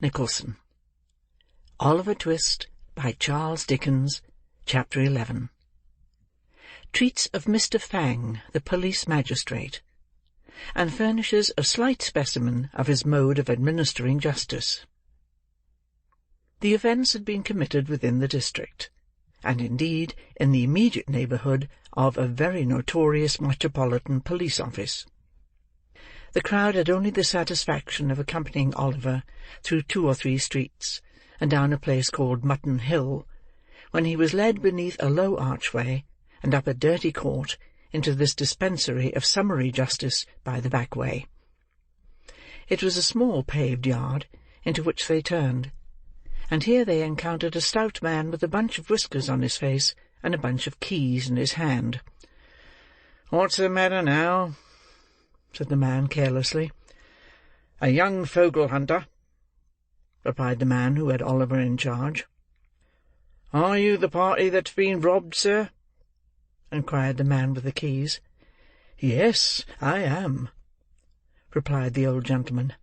Nicholson. Oliver Twist, by Charles Dickens. Chapter 11. Treats of Mr. Fang, the police magistrate, and furnishes a slight specimen of his mode of administering justice. The offence had been committed within the district, and indeed in the immediate neighbourhood of a very notorious metropolitan police office. The crowd had only the satisfaction of accompanying Oliver through 2 or 3 streets, and down a place called Mutton Hill, when he was led beneath a low archway, and up a dirty court, into this dispensary of summary justice by the back way. It was a small paved yard, into which they turned, and here they encountered a stout man with a bunch of whiskers on his face, and a bunch of keys in his hand. "What's the matter now?" said the man carelessly. "A young fogle hunter," replied the man who had Oliver in charge. "Are you the party that's been robbed, sir?" inquired the man with the keys. "Yes, I am," replied the old gentleman,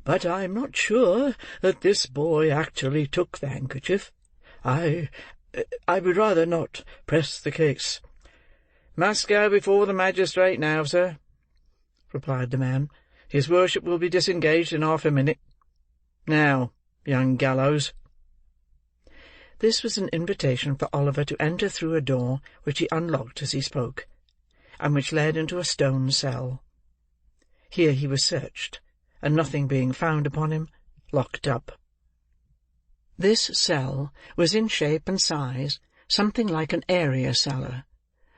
"but I'm not sure that this boy actually took the handkerchief. I would rather not press the case." "Must go before the magistrate now, sir," replied the man. "His worship will be disengaged in half a minute. Now, young gallows." This was an invitation for Oliver to enter through a door which he unlocked as he spoke, and which led into a stone cell. Here he was searched, and nothing being found upon him, locked up. This cell was in shape and size something like an area cellar,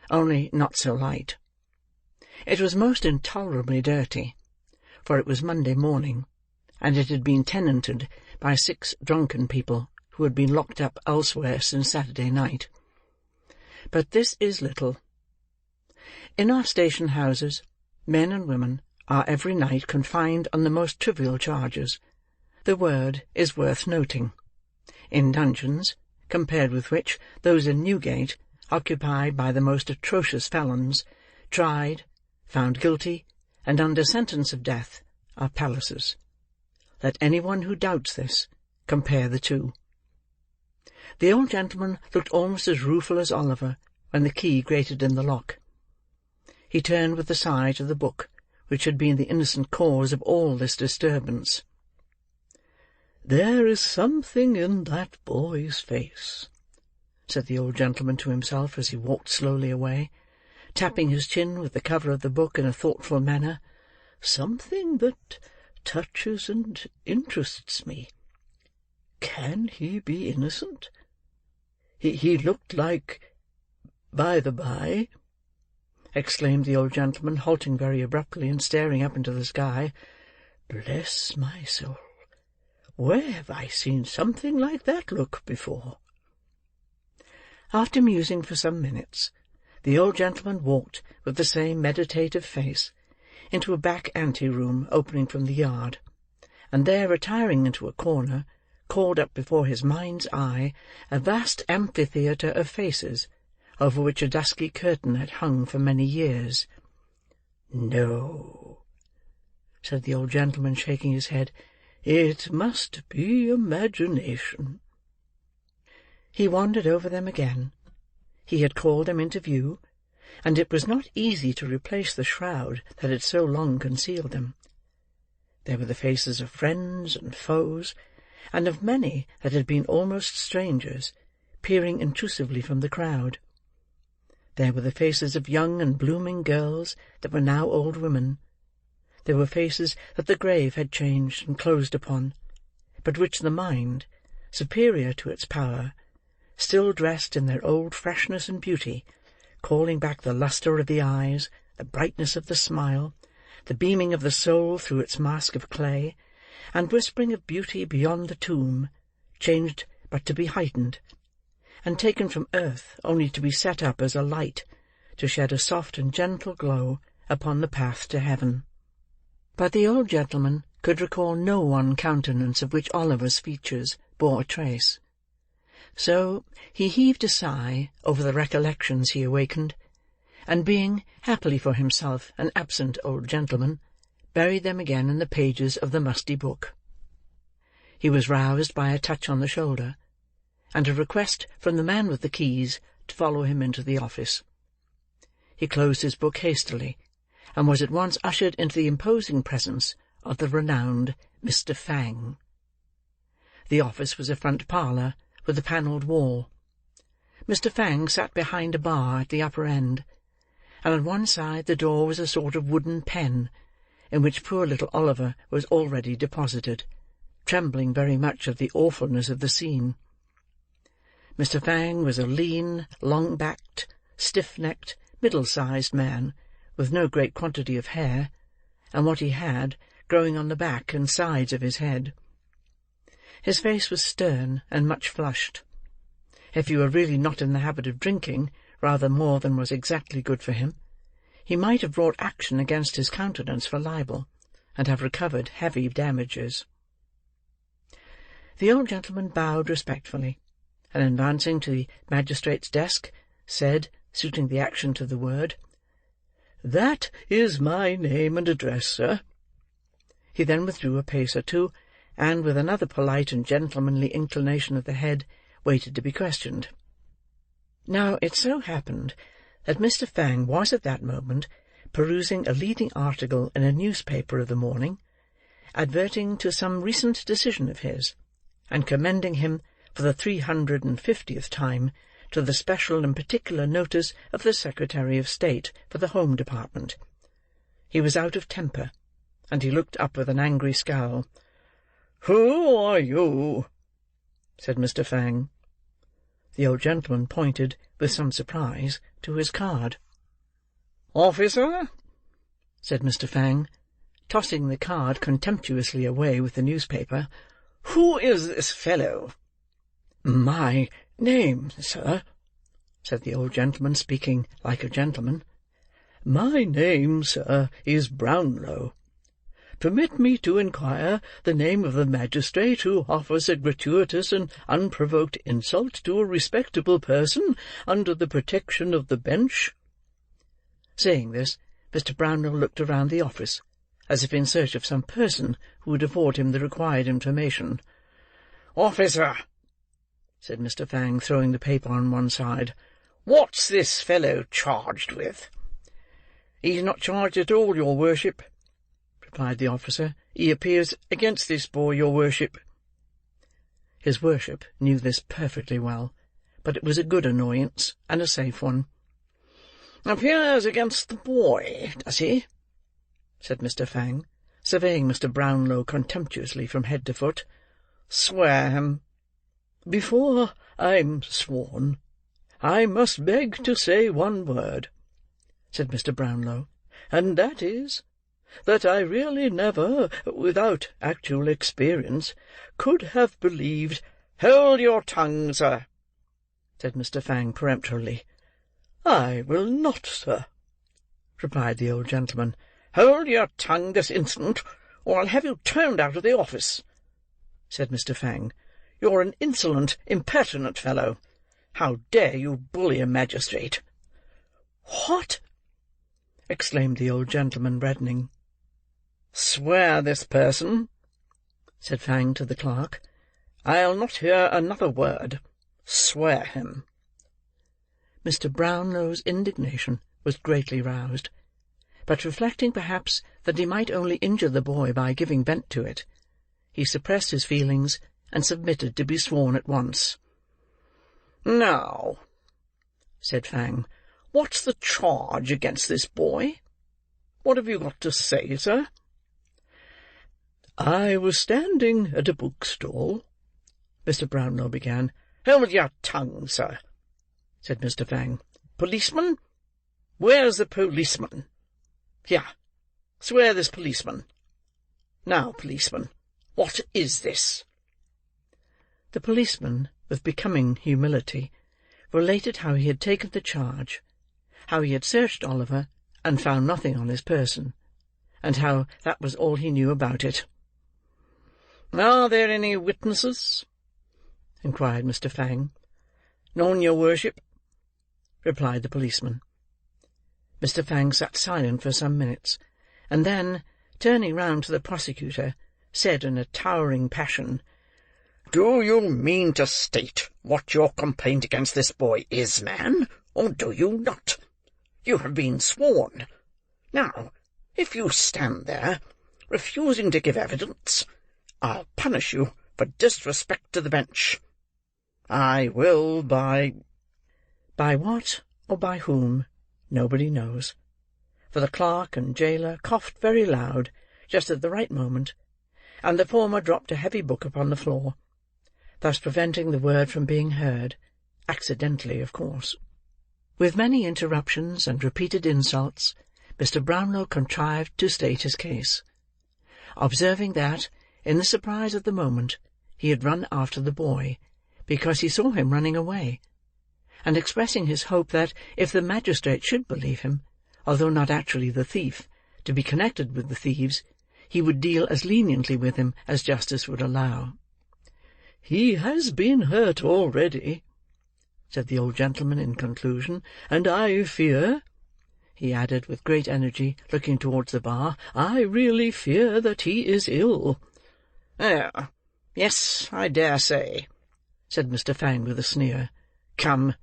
only not so light. It was most intolerably dirty, for it was Monday morning, and it had been tenanted by 6 drunken people who had been locked up elsewhere since Saturday night. But this is little. In our station houses, men and women are every night confined on the most trivial charges. The word is worth noting. In dungeons, compared with which those in Newgate, occupied by the most atrocious felons, tried, found guilty, and under sentence of death, are palaces. Let any one who doubts this, compare the two. The old gentleman looked almost as rueful as Oliver when the key grated in the lock. He turned with a sigh to the book, which had been the innocent cause of all this disturbance. "There is something in that boy's face," said the old gentleman to himself as he walked slowly away, tapping his chin with the cover of the book in a thoughtful manner. "Something that touches and interests me. Can he be innocent? He looked like— By the by," exclaimed the old gentleman, halting very abruptly, and staring up into the sky, "bless my soul, where have I seen something like that look before?" After musing for some minutes, the old gentleman walked, with the same meditative face, into a back ante-room opening from the yard, and there retiring into a corner, called up before his mind's eye a vast amphitheatre of faces, over which a dusky curtain had hung for many years. "No," said the old gentleman, shaking his head, "it must be imagination." He wandered over them again. He had called them into view, and it was not easy to replace the shroud that had so long concealed them. There were the faces of friends and foes, and of many that had been almost strangers, peering intrusively from the crowd. There were the faces of young and blooming girls that were now old women. There were faces that the grave had changed and closed upon, but which the mind, superior to its power, still dressed in their old freshness and beauty, calling back the lustre of the eyes, the brightness of the smile, the beaming of the soul through its mask of clay, and whispering of beauty beyond the tomb, changed but to be heightened, and taken from earth only to be set up as a light, to shed a soft and gentle glow upon the path to heaven. But the old gentleman could recall no one countenance of which Oliver's features bore a trace. So he heaved a sigh over the recollections he awakened, and being, happily for himself, an absent old gentleman, buried them again in the pages of the musty book. he was roused by a touch on the shoulder, and a request from the man with the keys to follow him into the office. He closed his book hastily, and was at once ushered into the imposing presence of the renowned Mr. Fang. The office was a front parlour with a panelled wall. Mr. Fang sat behind a bar at the upper end, and on one side the door was a sort of wooden pen, in which poor little Oliver was already deposited, trembling very much at the awfulness of the scene. Mr. Fang was a lean, long-backed, stiff-necked, middle-sized man, with no great quantity of hair, and what he had, growing on the back and sides of his head. His face was stern and much flushed. If he were really not in the habit of drinking rather more than was exactly good for him, he might have brought action against his countenance for libel, and have recovered heavy damages. The old gentleman bowed respectfully, and advancing to the magistrate's desk, said, suiting the action to the word, "That is my name and address, sir." He then withdrew a pace or two, and, with another polite and gentlemanly inclination of the head, waited to be questioned. Now, it so happened that Mr. Fang was at that moment perusing a leading article in a newspaper of the morning, adverting to some recent decision of his, and commending him, for the 350th time, to the special and particular notice of the Secretary of State for the Home Department. He was out of temper, and he looked up with an angry scowl. "Who are you?" said Mr. Fang. The old gentleman pointed, with some surprise, to his card. "Officer," said Mr. Fang, tossing the card contemptuously away with the newspaper, "who is this fellow?" "My name, sir," said the old gentleman, speaking like a gentleman. "My name, sir, is Brownlow. Permit me to inquire the name of the magistrate who offers a gratuitous and unprovoked insult to a respectable person under the protection of the bench?" Saying this, Mr. Brownlow looked around the office, as if in search of some person who would afford him the required information. "Officer," said Mr. Fang, throwing the paper on one side, "what's this fellow charged with?" "He's not charged at all, your worship," replied the officer. "He appears against this boy, your worship." His worship knew this perfectly well, but it was a good annoyance, and a safe one. "Appears against the boy, does he?" said Mr. Fang, surveying Mr. Brownlow contemptuously from head to foot. "Swear him." "Before I'm sworn, I must beg to say one word," said Mr. Brownlow, "and that is, that I really never, without actual experience, could have believed—" "Hold your tongue, sir," said Mr. Fang peremptorily. "I will not, sir," replied the old gentleman. "Hold your tongue this instant, or I'll have you turned out of the office," said Mr. Fang. "You're an insolent, impertinent fellow. How dare you bully a magistrate?" "What!" exclaimed the old gentleman, reddening. "Swear this person," said Fang to the clerk. "I'll not hear another word. Swear him." Mr. Brownlow's indignation was greatly roused, but reflecting, perhaps, that he might only injure the boy by giving vent to it, he suppressed his feelings, and submitted to be sworn at once. "Now," said Fang, "what's the charge against this boy? What have you got to say, sir?" "I was standing at a bookstall," Mr. Brownlow began. "Hold your tongue, sir," said Mr. Fang. "Policeman? Where's the policeman? Here, swear this policeman. Now, policeman, what is this?" The policeman, with becoming humility, related how he had taken the charge, how he had searched Oliver, and found nothing on his person, and how that was all he knew about it. "Are there any witnesses?" inquired Mr. Fang. "None, your worship," replied the policeman. Mr. Fang sat silent for some minutes, and then, turning round to the prosecutor, said in a towering passion, Do you mean to state what your complaint against this boy is, man, or do you not? You have been sworn. Now, if you stand there, refusing to give evidence, I'll punish you for disrespect to the bench. I will by what or by whom, nobody knows, for the clerk and jailer coughed very loud just at the right moment, and the former dropped a heavy book upon the floor, thus preventing the word from being heard, accidentally, of course. With many interruptions and repeated insults, Mr. Brownlow contrived to state his case, observing that, in the surprise of the moment, he had run after the boy, because he saw him running away, and expressing his hope that, if the magistrate should believe him, although not actually the thief, to be connected with the thieves, he would deal as leniently with him as justice would allow. "He has been hurt already," said the old gentleman in conclusion, "and I fear," he added, with great energy, looking towards the bar, "I really fear that he is ill." "Oh, yes, I dare say," said Mr. Fang with a sneer. "Come,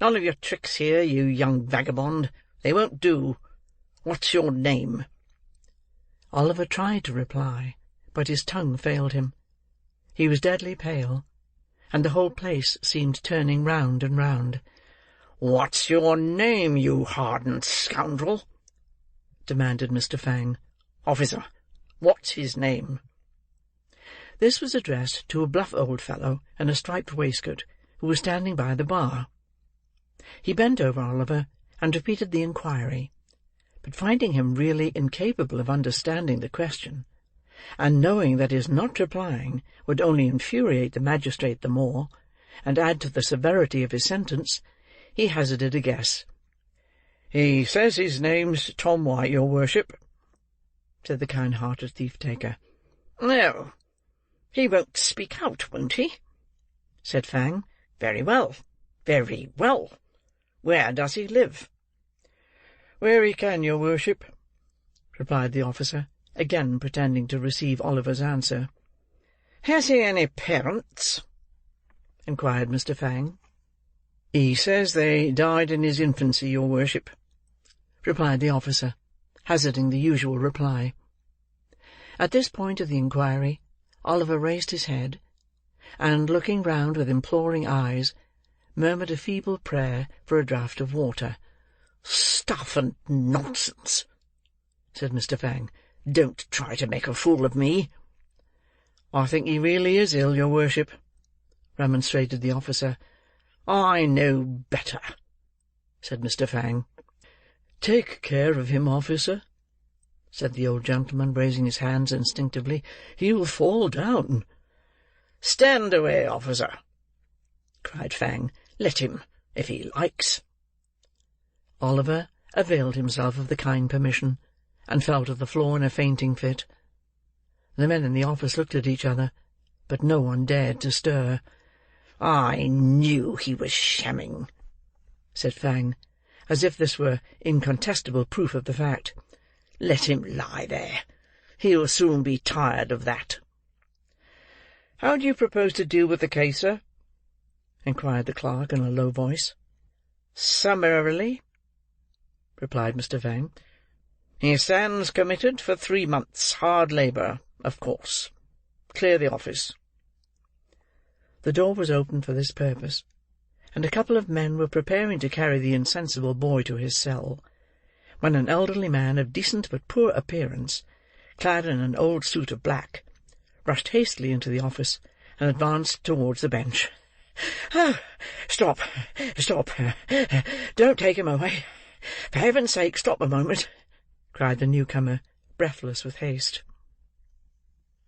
none of your tricks here, you young vagabond. They won't do. What's your name?" Oliver tried to reply, but his tongue failed him. He was deadly pale, and the whole place seemed turning round and round. "What's your name, you hardened scoundrel?" demanded Mr. Fang. "Officer, what's his name?" This was addressed to a bluff old fellow in a striped waistcoat, who was standing by the bar. He bent over Oliver, and repeated the inquiry, but finding him really incapable of understanding the question, and knowing that his not replying would only infuriate the magistrate the more, and add to the severity of his sentence, he hazarded a guess. "He says his name's Tom White, your worship," said the kind-hearted thief-taker. "No, he won't speak out, won't he?" said Fang. "Very well, very well. Where does he live?" "Where he can, your worship," replied the officer, again pretending to receive Oliver's answer. "Has he any parents?" inquired Mr. Fang. "He says they died in his infancy, your worship," replied the officer, hazarding the usual reply. At this point of the inquiry, Oliver raised his head, and, looking round with imploring eyes, murmured a feeble prayer for a draught of water. "Stuff and nonsense!" said Mr. Fang. "Don't try to make a fool of me." "I think he really is ill, your worship," remonstrated the officer. "I know better," said Mr. Fang. "Take care of him, officer," said the old gentleman, raising his hands instinctively. "He'll fall down." "Stand away, officer," cried Fang. "Let him, if he likes." Oliver availed himself of the kind permission, and fell to the floor in a fainting fit. The men in the office looked at each other, but no one dared to stir. "I knew he was shamming," said Fang, as if this were incontestable proof of the fact. "Let him lie there. He'll soon be tired of that." "How do you propose to deal with the case, sir?" inquired the clerk in a low voice. "Summarily," replied Mr. Fang. "He stands committed for 3 months' hard labour, of course. Clear the office." The door was opened for this purpose, and a couple of men were preparing to carry the insensible boy to his cell, when an elderly man of decent but poor appearance, clad in an old suit of black, rushed hastily into the office, and advanced towards the bench. Stop! Don't take him away. For heaven's sake, stop a moment!" cried the newcomer, breathless with haste.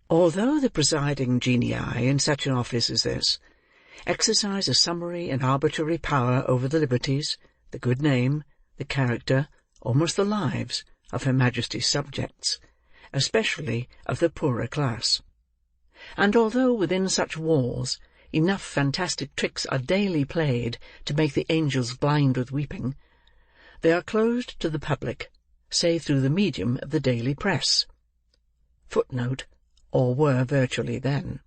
Although the presiding genii in such an office as this exercise a summary and arbitrary power over the liberties, the good name, the character, almost the lives, of Her Majesty's subjects, especially of the poorer class, and although within such walls enough fantastic tricks are daily played to make the angels blind with weeping, they are closed to the public, save through the medium of the daily press. Footnote, or were virtually then.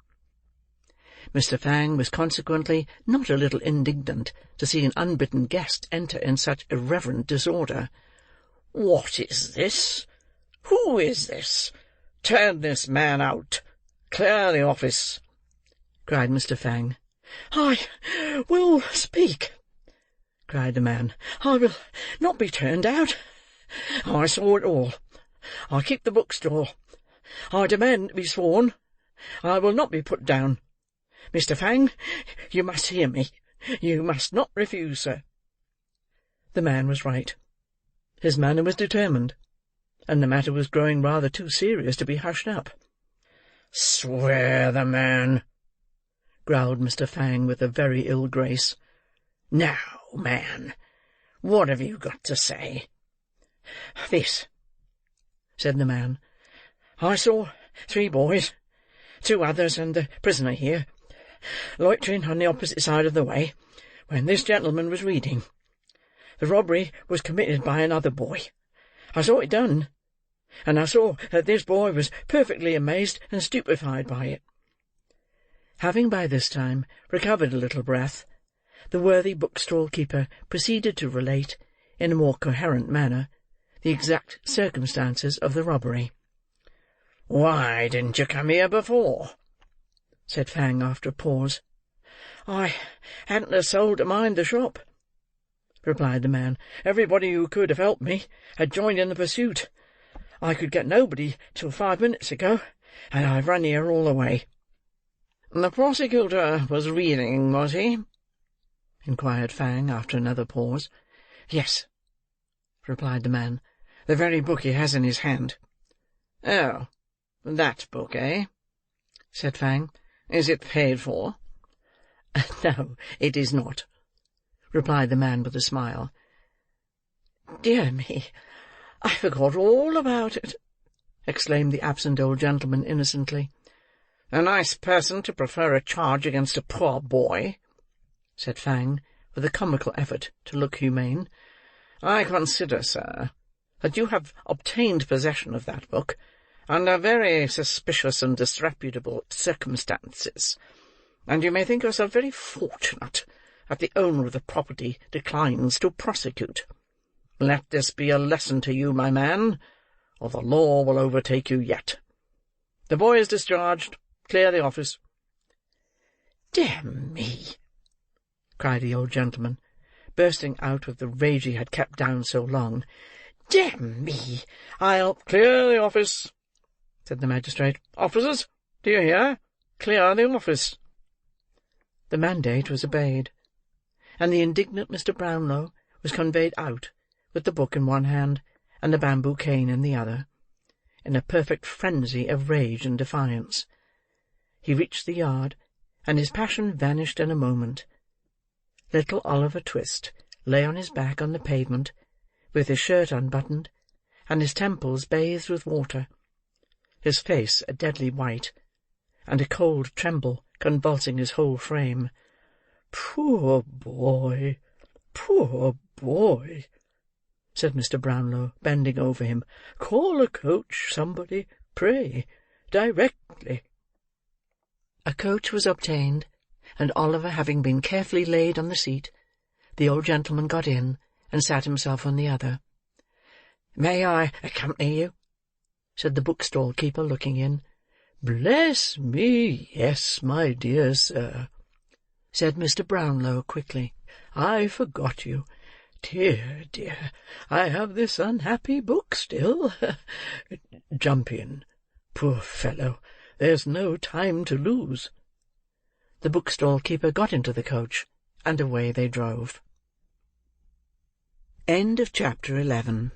Mr. Fang was consequently not a little indignant to see an unbidden guest enter in such irreverent disorder. "What is this? Who is this? Turn this man out. Clear the office," cried Mr. Fang. "I will speak," cried the man. "I will not be turned out. I saw it all. I keep the bookstall. I demand to be sworn. I will not be put down. Mr. Fang, you must hear me. You must not refuse, sir." The man was right. His manner was determined, and the matter was growing rather too serious to be hushed up. "Swear the man," growled Mr. Fang with a very ill grace. "Now, man, what have you got to say?" "This," said the man. "I saw 3 boys, 2 others, and the prisoner here, loitering on the opposite side of the way, when this gentleman was reading. The robbery was committed by another boy. I saw it done, and I saw that this boy was perfectly amazed and stupefied by it." Having by this time recovered a little breath, the worthy bookstall keeper proceeded to relate, in a more coherent manner, the exact circumstances of the robbery. "Why didn't you come here before?" said Fang after a pause. "I hadn't a soul to mind the shop," replied the man. "Everybody who could have helped me had joined in the pursuit. I could get nobody till 5 minutes ago, and I've run here all the way." "The prosecutor was reading, was he?" inquired Fang after another pause. "Yes," replied the man. "The very book he has in his hand." "Oh, that book, eh?" said Fang. "Is it paid for?" "No, it is not," replied the man with a smile. "Dear me, I forgot all about it!" exclaimed the absent old gentleman innocently. "A nice person to prefer a charge against a poor boy," said Fang, with a comical effort to look humane. "I consider, sir, that you have obtained possession of that book under very suspicious and disreputable circumstances, and you may think yourself very fortunate that the owner of the property declines to prosecute. Let this be a lesson to you, my man, or the law will overtake you yet. The boy is discharged. Clear the office." "Dear me!" cried the old gentleman, bursting out with the rage he had kept down so long. "Dear me! I'll—" "Clear the office," said the magistrate. "Officers, do you hear? Clear the office." The mandate was obeyed, and the indignant Mr. Brownlow was conveyed out, with the book in one hand, and the bamboo cane in the other, in a perfect frenzy of rage and defiance. He reached the yard, and his passion vanished in a moment. Little Oliver Twist lay on his back on the pavement, with his shirt unbuttoned, and his temples bathed with water, his face a deadly white, and a cold tremble convulsing his whole frame. "Poor boy, poor boy!" said Mr. Brownlow, bending over him. "Call a coach, somebody, pray, directly." A coach was obtained, and Oliver having been carefully laid on the seat, the old gentleman got in, and sat himself on the other. "May I accompany you?" said the bookstall keeper, looking in. "Bless me, yes, my dear sir," said Mr. Brownlow quickly. "I forgot you. Dear, dear, I have this unhappy book still. Jump in. Poor fellow, there's no time to lose." The bookstall keeper got into the coach, and away they drove. Chapter 11